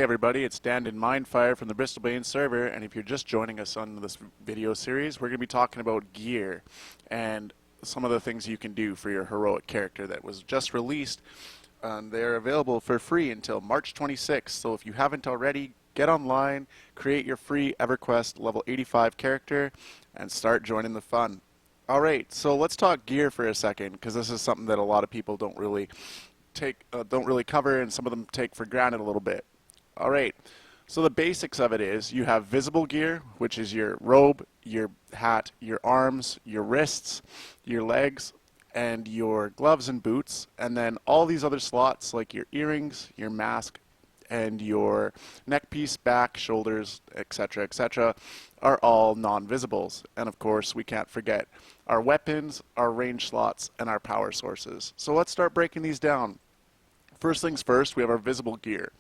Hey everybody, it's Dandin Mindfire from the Bristol Bane server, and if you're just joining us on this video series, we're going to be talking about gear and some of the things you can do for your heroic character that was just released. They're available for free until March 26th, so if you haven't already, get online, create your free EverQuest level 85 character, and start joining the fun. Alright, so let's talk gear for a second, because this is something that a lot of people don't really cover, and some of them take for granted a little bit. Alright, so the basics of it is you have visible gear, which is your robe, your hat, your arms, your wrists, your legs, and your gloves and boots, and then all these other slots like your earrings, your mask, and your neck piece, back, shoulders, etc., are all non-visibles. And of course, we can't forget our weapons, our range slots, and our power sources. So let's start breaking these down. First things first, we have our visible gear.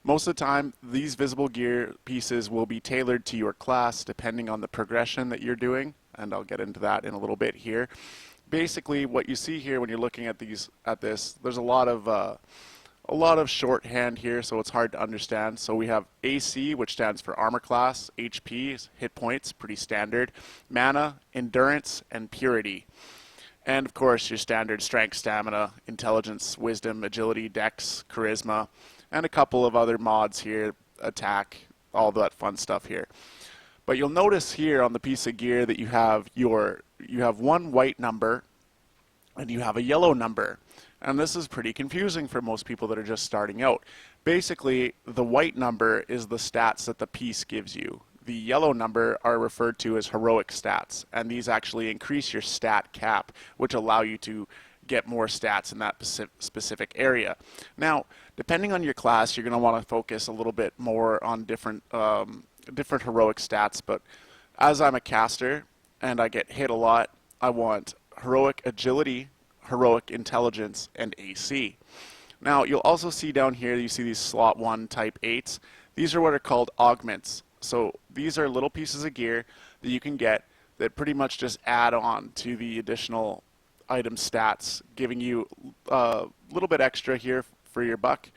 Most of the time, these visible gear pieces will be tailored to your class depending on the progression that you're doing, and I'll get into that in a little bit here. Basically, what you see here when you're looking at this, there's a lot of shorthand here, so it's hard to understand. So we have AC, which stands for armor class, HP, hit points, pretty standard, mana, endurance, and purity. And of course, your standard strength, stamina, intelligence, wisdom, agility, dex, charisma, and a couple of other mods here, attack, all that fun stuff here. But you'll notice here on the piece of gear that you have one white number and you have a yellow number. And this is pretty confusing for most people that are just starting out. Basically, the white number is the stats that the piece gives you. The yellow number are referred to as heroic stats, and these actually increase your stat cap, which allow you to get more stats in that specific area. Now, depending on your class, you're going to want to focus a little bit more on different heroic stats, but as I'm a caster and I get hit a lot, I want heroic agility, heroic intelligence, and AC. Now, you'll also see down here, you see these slot 1 type 8s. These are what are called augments. So these are little pieces of gear that you can get that pretty much just add on to the additional item stats, giving you a little bit extra here for your buck.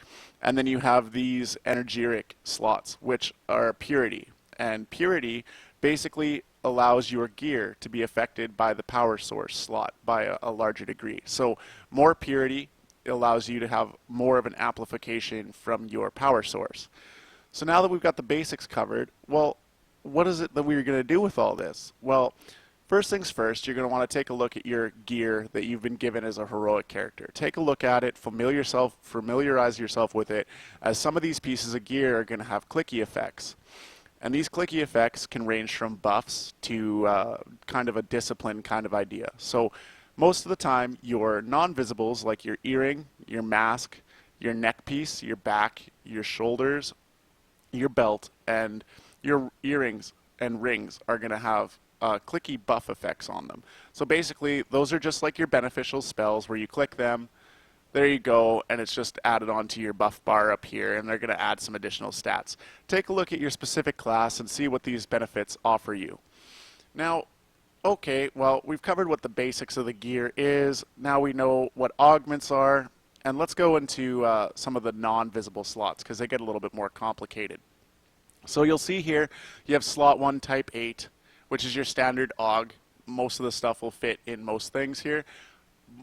And then you have these energetic slots, which are purity. And purity basically allows your gear to be affected by the power source slot by a larger degree. So more purity allows you to have more of an amplification from your power source. So now that we've got the basics covered, well, what is it that we're going to do with all this? Well, first things first, you're going to want to take a look at your gear that you've been given as a heroic character. Take a look at it, familiarize yourself with it, as some of these pieces of gear are going to have clicky effects. And these clicky effects can range from buffs to kind of a discipline kind of idea. So most of the time, your non-visibles, like your earring, your mask, your neck piece, your back, your shoulders, your belt, and your earrings and rings are going to have clicky buff effects on them. So basically, those are just like your beneficial spells where you click them, there you go, and it's just added onto your buff bar up here, and they're going to add some additional stats. Take a look at your specific class and see what these benefits offer you. Now, okay, well, we've covered what the basics of the gear is. Now we know what augments are, and let's go into some of the non-visible slots, because they get a little bit more complicated. So you'll see here, you have slot 1 type 8, which is your standard AUG. Most of the stuff will fit in most things here.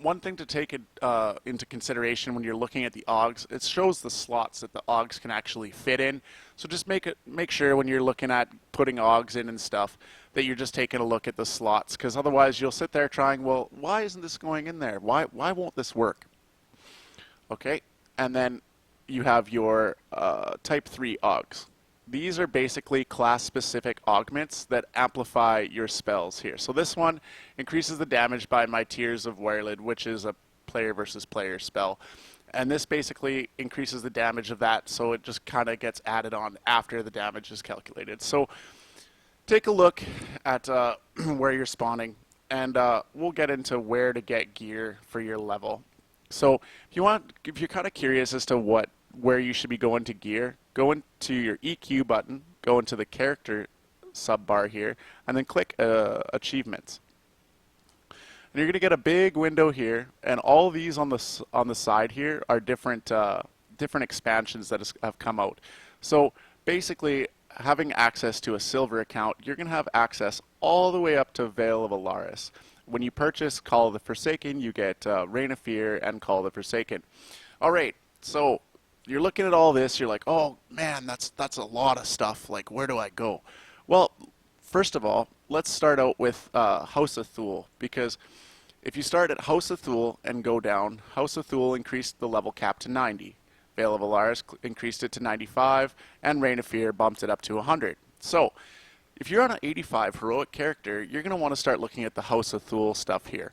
One thing to take into consideration when you're looking at the Augs, it shows the slots that the Augs can actually fit in. So just make sure when you're looking at putting Augs in and stuff that you're just taking a look at the slots, because otherwise you'll sit there trying, well, why isn't this going in there? Why won't this work? Okay, and then you have your type 3 Augs. These are basically class-specific augments that amplify your spells here. So this one increases the damage by my Tears of Wirelid, which is a player versus player spell. And this basically increases the damage of that, so it just kind of gets added on after the damage is calculated. So take a look at where you're spawning, and we'll get into where to get gear for your level. So if you're kind of curious as to where you should be going to gear, go into your EQ button, go into the character sub bar here, and then click achievements. And you're going to get a big window here, and all these on the side here are different expansions that have come out. So basically, having access to a silver account, you're going to have access all the way up to Veil of Alaris. When you purchase Call of the Forsaken, you get Reign of Fear and Call of the Forsaken. Alright, so you're looking at all this, you're like, oh man, that's a lot of stuff, like where do I go? Well, first of all, let's start out with House of Thule, because if you start at House of Thule and go down, House of Thule increased the level cap to 90. Veil of Alaris increased it to 95, and Reign of Fear bumped it up to 100. So, if you're on an 85 heroic character, you're going to want to start looking at the House of Thule stuff here.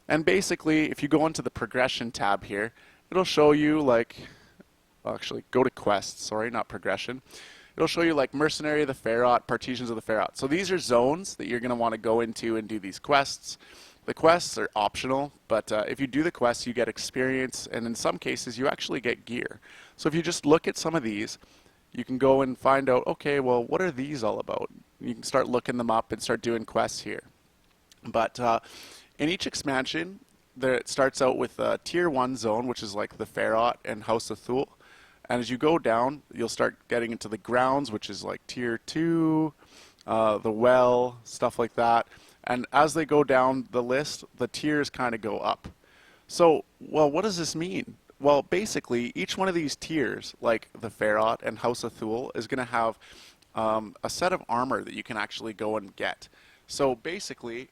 And basically, if you go into the progression tab here, it'll show you like, well, actually, go to quests, sorry, not progression. It'll show you like Mercenary of the Ferrot, Partisans of the Ferrot. So these are zones that you're going to want to go into and do these quests. The quests are optional, but if you do the quests, you get experience, and in some cases, you actually get gear. So if you just look at some of these, you can go and find out, okay, well, what are these all about? You can start looking them up and start doing quests here. But in each expansion, it starts out with a Tier 1 zone, which is like the Ferrot and House of Thule. And as you go down, you'll start getting into the grounds, which is like Tier 2, the well, stuff like that. And as they go down the list, the tiers kind of go up. So, well, what does this mean? Well, basically, each one of these tiers, like the Ferrot and House of Thule, is going to have a set of armor that you can actually go and get. So basically,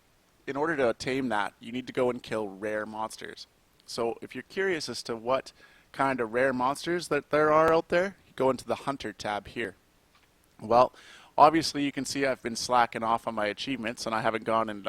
in order to tame that, you need to go and kill rare monsters. So if you're curious as to what kind of rare monsters that there are out there, you go into the Hunter tab here. Well, obviously you can see I've been slacking off on my achievements and I haven't gone and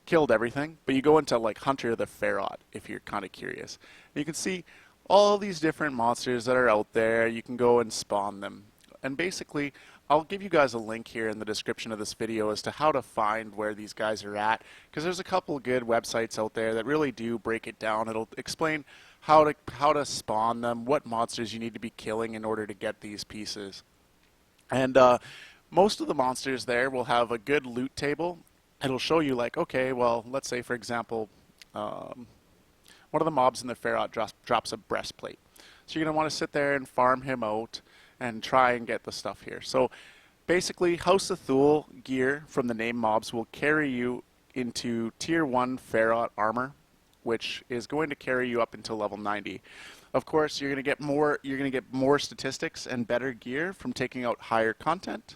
killed everything, but you go into like Hunter the Ferrot if you're kind of curious. And you can see all these different monsters that are out there. You can go and spawn them. And basically, I'll give you guys a link here in the description of this video as to how to find where these guys are at, because there's a couple good websites out there that really do break it down. It'll explain how to spawn them, what monsters you need to be killing in order to get these pieces. And most of the monsters there will have a good loot table. It'll show you like, okay, well, let's say for example, one of the mobs in the Ferrot drops a breastplate. So you're going to want to sit there and farm him out and try and get the stuff here. So basically, House of Thule gear from the name mobs will carry you into Tier 1 Ferrot armor, which is going to carry you up until level 90. Of course, you're going to get more statistics and better gear from taking out higher content.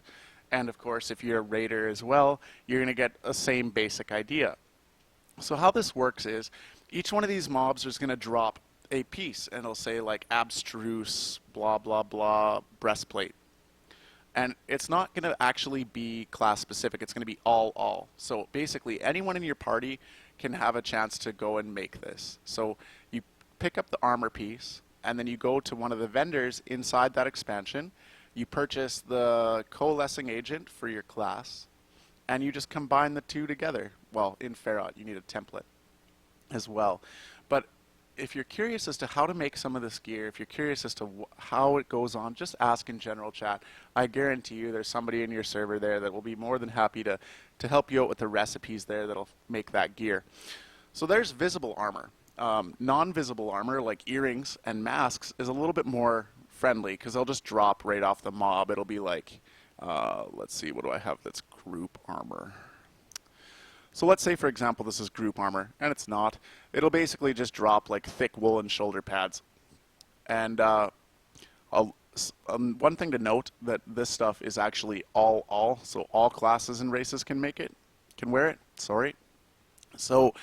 And of course, if you're a raider as well, you're going to get the same basic idea. So how this works is, each one of these mobs is going to drop a piece, and it'll say like abstruse, blah, blah, blah, breastplate. And it's not going to actually be class specific, it's going to be all. So basically, anyone in your party can have a chance to go and make this. So you pick up the armor piece, and then you go to one of the vendors inside that expansion, you purchase the coalescing agent for your class, and you just combine the two together. Well, in Ferrot, you need a template as well. But if you're curious as to how to make some of this gear, if you're curious as to how it goes on, just ask in general chat. I guarantee you there's somebody in your server there that will be more than happy to help you out with the recipes there that'll make that gear. So there's visible armor. Non-visible armor, like earrings and masks, is a little bit more friendly because they'll just drop right off the mob. It'll be like, let's see, what do I have that's group armor? So let's say, for example, this is group armor, and it's not. It'll basically just drop like thick woolen shoulder pads. And one thing to note, that this stuff is actually all, so all classes and races can wear it, sorry. So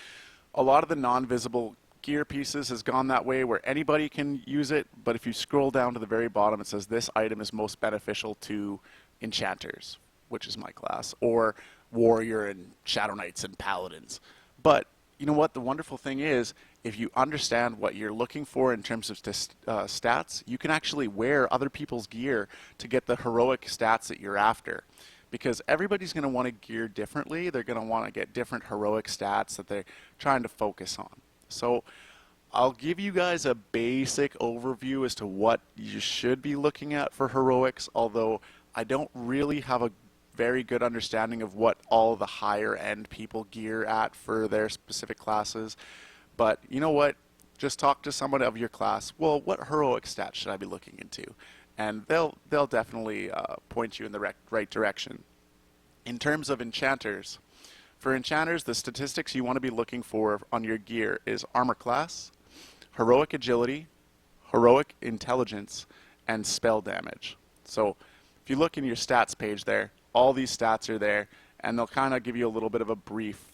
a lot of the non-visible gear pieces has gone that way where anybody can use it, but if you scroll down to the very bottom, it says this item is most beneficial to enchanters, which is my class, or warrior and shadow knights and paladins. But you know what, the wonderful thing is, if you understand what you're looking for in terms of stats, you can actually wear other people's gear to get the heroic stats that you're after, because everybody's going to want to gear differently. They're going to want to get different heroic stats that they're trying to focus on. So I'll give you guys a basic overview as to what you should be looking at for heroics, although I don't really have a very good understanding of what all the higher end people gear at for their specific classes. But you know what? Just talk to someone of your class. Well, what heroic stats should I be looking into? and they'll definitely point you in the right direction. In terms of enchanters, for enchanters, the statistics you want to be looking for on your gear is armor class, heroic agility, heroic intelligence, and spell damage. So if you look in your stats page there, all these stats are there, and they'll kind of give you a little bit of a brief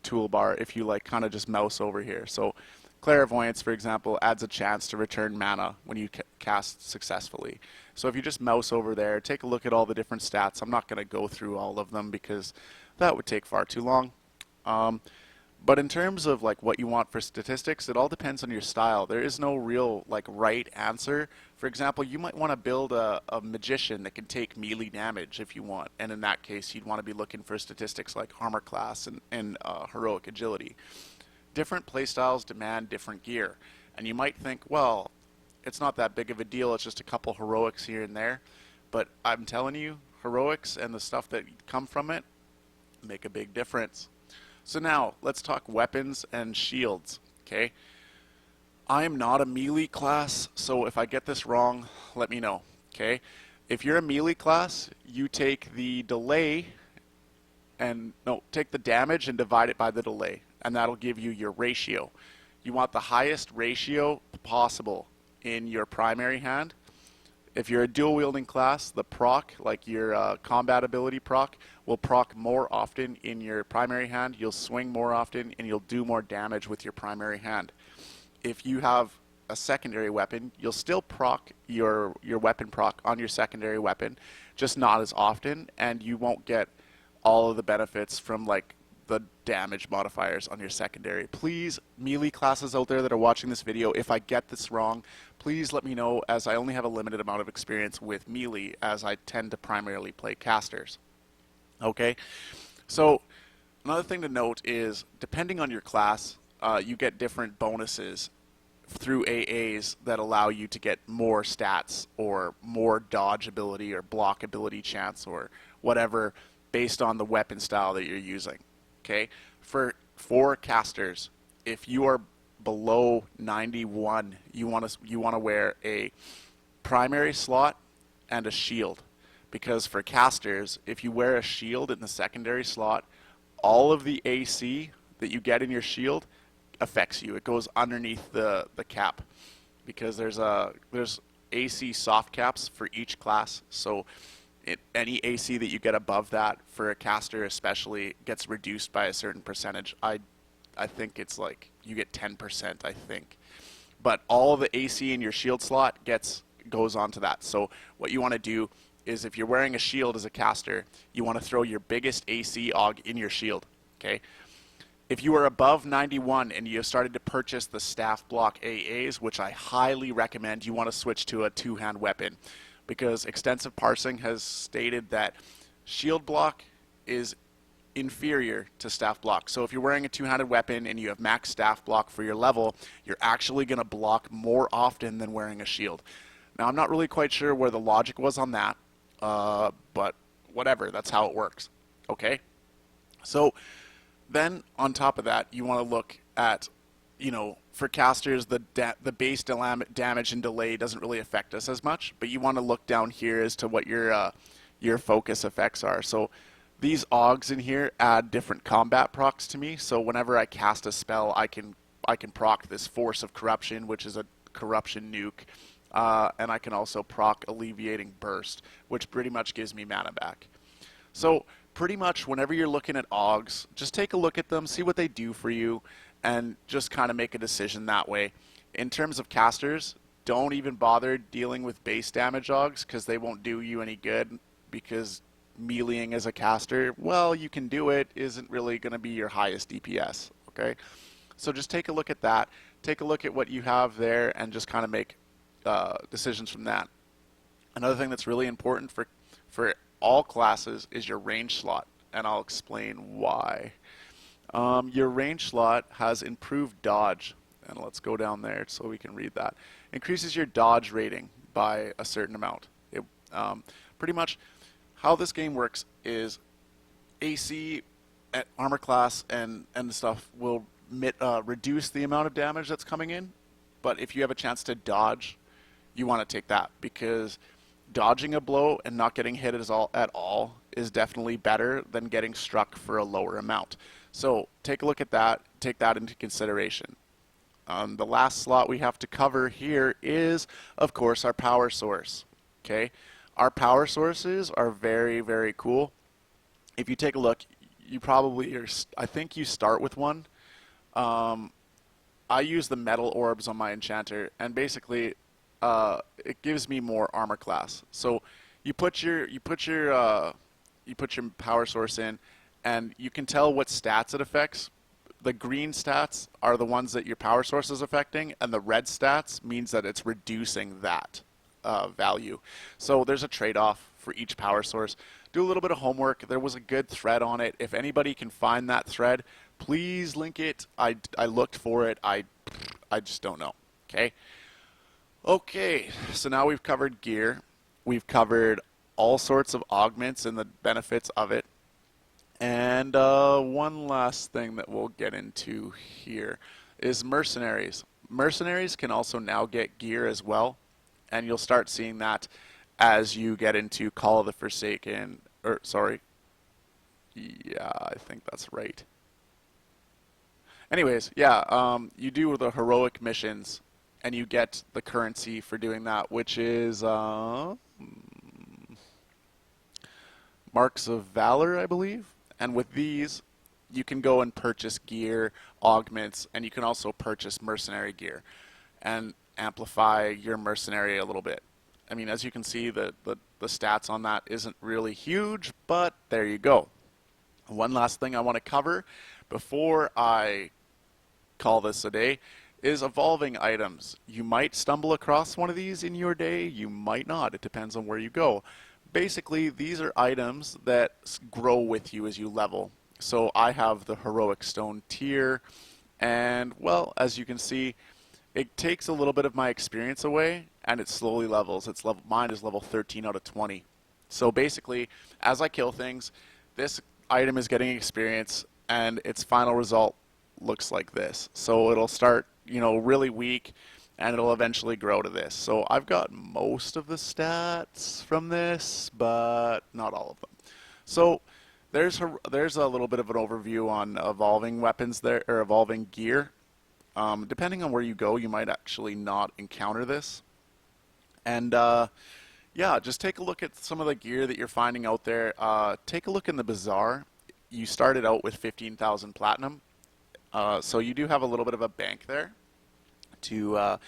toolbar if you like kind of just mouse over here. So clairvoyance, for example, adds a chance to return mana when you cast successfully. So if you just mouse over there, take a look at all the different stats. I'm not going to go through all of them because that would take far too long. But in terms of like what you want for statistics, it all depends on your style. There is no real like right answer. For example, you might want to build a magician that can take melee damage if you want, and in that case, you'd want to be looking for statistics like armor class and heroic agility. Different playstyles demand different gear, and you might think, well, it's not that big of a deal. It's just a couple heroics here and there, but I'm telling you, heroics and the stuff that come from it make a big difference. So now, let's talk weapons and shields, okay? I am not a melee class, so if I get this wrong, let me know, okay? If you're a melee class, you take the delay take the damage and divide it by the delay, and that'll give you your ratio. You want the highest ratio possible in your primary hand. If you're a dual wielding class, the proc, like your combat ability proc, will proc more often in your primary hand. You'll swing more often, and you'll do more damage with your primary hand. If you have a secondary weapon, you'll still proc your weapon proc on your secondary weapon, just not as often, and you won't get all of the benefits from like the damage modifiers on your secondary. Please, melee classes out there that are watching this video, if I get this wrong, please let me know, as I only have a limited amount of experience with melee, as I tend to primarily play casters. Okay, so another thing to note is, depending on your class, you get different bonuses through AAs that allow you to get more stats or more dodge ability or block ability chance or whatever based on the weapon style that you're using. Okay, for casters, if you are below 91, you want to wear a primary slot and a shield, because for casters, if you wear a shield in the secondary slot, all of the AC that you get in your shield affects you. It goes underneath the cap, because there's AC soft caps for each class. So any AC that you get above that for a caster especially gets reduced by a certain percentage. I think it's like you get 10%, I think. But all of the AC in your shield slot goes onto that. So what you want to do is, if you're wearing a shield as a caster, you want to throw your biggest AC Aug in your shield. Okay? If you are above 91 and you have started to purchase the staff block AAs, which I highly recommend, you want to switch to a two-hand weapon, because extensive parsing has stated that shield block is inferior to staff block. So if you're wearing a two-handed weapon and you have max staff block for your level, you're actually going to block more often than wearing a shield. Now, I'm not really quite sure where the logic was on that, but whatever, that's how it works. Okay? So then on top of that, you want to look at, for casters, the base damage and delay doesn't really affect us as much, but you want to look down here as to what your focus effects are. So these Augs in here add different combat procs to me. So whenever I cast a spell, I can proc this Force of Corruption, which is a corruption nuke, and I can also proc Alleviating Burst, which pretty much gives me mana back. So pretty much whenever you're looking at Augs, just take a look at them, see what they do for you, and just kind of make a decision that way. In terms of casters, don't even bother dealing with base damage Augs, because they won't do you any good, because meleeing as a caster, well, you can do it, isn't really going to be your highest DPS, okay? So just take a look at that, take a look at what you have there, and just kind of make decisions from that. Another thing that's really important for all classes is your range slot, and I'll explain why. Your range slot has improved dodge, and let's go down there so we can read that. Increases your dodge rating by a certain amount. Pretty much how this game works is AC at armor class and stuff will reduce the amount of damage that's coming in, but if you have a chance to dodge, you want to take that, because dodging a blow and not getting hit at all is definitely better than getting struck for a lower amount. So take a look at that, take that into consideration. The last slot we have to cover here is, of course, our power source. Okay, our power sources are very, very cool. If you take a look, you probably I think you start with one. I use the metal orbs on my enchanter, and basically, it gives me more armor class. So you put your power source in, and you can tell what stats it affects. The green stats are the ones that your power source is affecting, and the red stats means that it's reducing that value. So there's a trade-off for each power source. Do a little bit of homework. There was a good thread on it. If anybody can find that thread, please link it. I looked for it. I just don't know. Okay, so now we've covered gear. We've covered all sorts of augments and the benefits of it. And one last thing that we'll get into here is mercenaries. Mercenaries can also now get gear as well, and you'll start seeing that as you get into Call of the Forsaken, or sorry, yeah, I think that's right. Anyways, yeah, you do the heroic missions, and you get the currency for doing that, which is Marks of Valor, I believe. And with these, you can go and purchase gear, augments, and you can also purchase mercenary gear and amplify your mercenary a little bit. I mean, as you can see, the stats on that isn't really huge, but there you go. One last thing I want to cover before I call this a day is evolving items. You might stumble across one of these in your day, you might not. It depends on where you go. Basically, these are items that grow with you as you level. So I have the heroic stone tier, and well, as you can see, it takes a little bit of my experience away, and it slowly levels. Mine is level 13 out of 20. So basically, as I kill things, this item is getting experience, and its final result looks like this. So it'll start, really weak, and it'll eventually grow to this. So I've got most of the stats from this, but not all of them. So there's a little bit of an overview on evolving weapons there, or evolving gear. Depending on where you go, you might actually not encounter this. And yeah, just take a look at some of the gear that you're finding out there. Take a look in the bazaar. You started out with 15,000 platinum. So you do have a little bit of a bank there to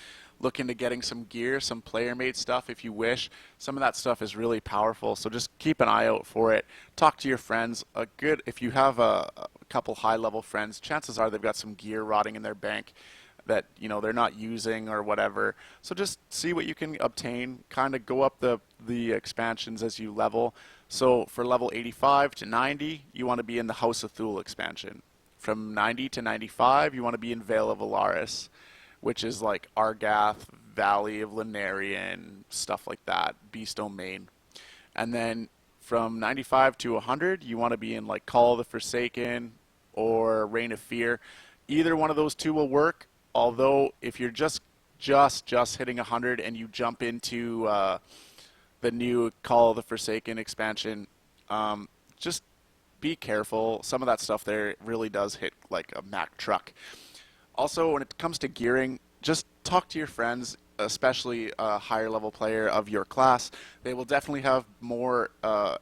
look into getting some gear, some player-made stuff if you wish. Some of that stuff is really powerful, so just keep an eye out for it. Talk to your friends. If you have a couple high-level friends, chances are they've got some gear rotting in their bank that they're not using or whatever. So just see what you can obtain. Kind of go up the expansions as you level. So for level 85 to 90, you want to be in the House of Thule expansion. From 90 to 95, you want to be in Vale of Alaris, which is like Argath, Valley of Lunarian, stuff like that, Beast Domain. And then from 95 to 100, you want to be in like Call of the Forsaken or Reign of Fear. Either one of those two will work, although if you're just hitting 100 and you jump into the new Call of the Forsaken expansion, just be careful. Some of that stuff there really does hit like a Mack truck. Also, when it comes to gearing, just talk to your friends, especially a higher level player of your class. They will definitely have more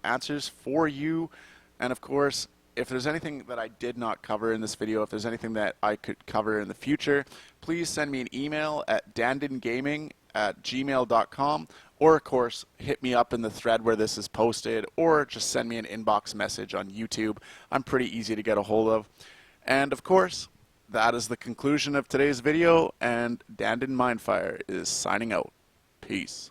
answers for you. And of course, if there's anything that I did not cover in this video, if there's anything that I could cover in the future, please send me an email at dandingaming@gmail.com, or of course, hit me up in the thread where this is posted, or just send me an inbox message on YouTube. I'm pretty easy to get a hold of. And of course, that is the conclusion of today's video, and Dandin Mindfire is signing out. Peace.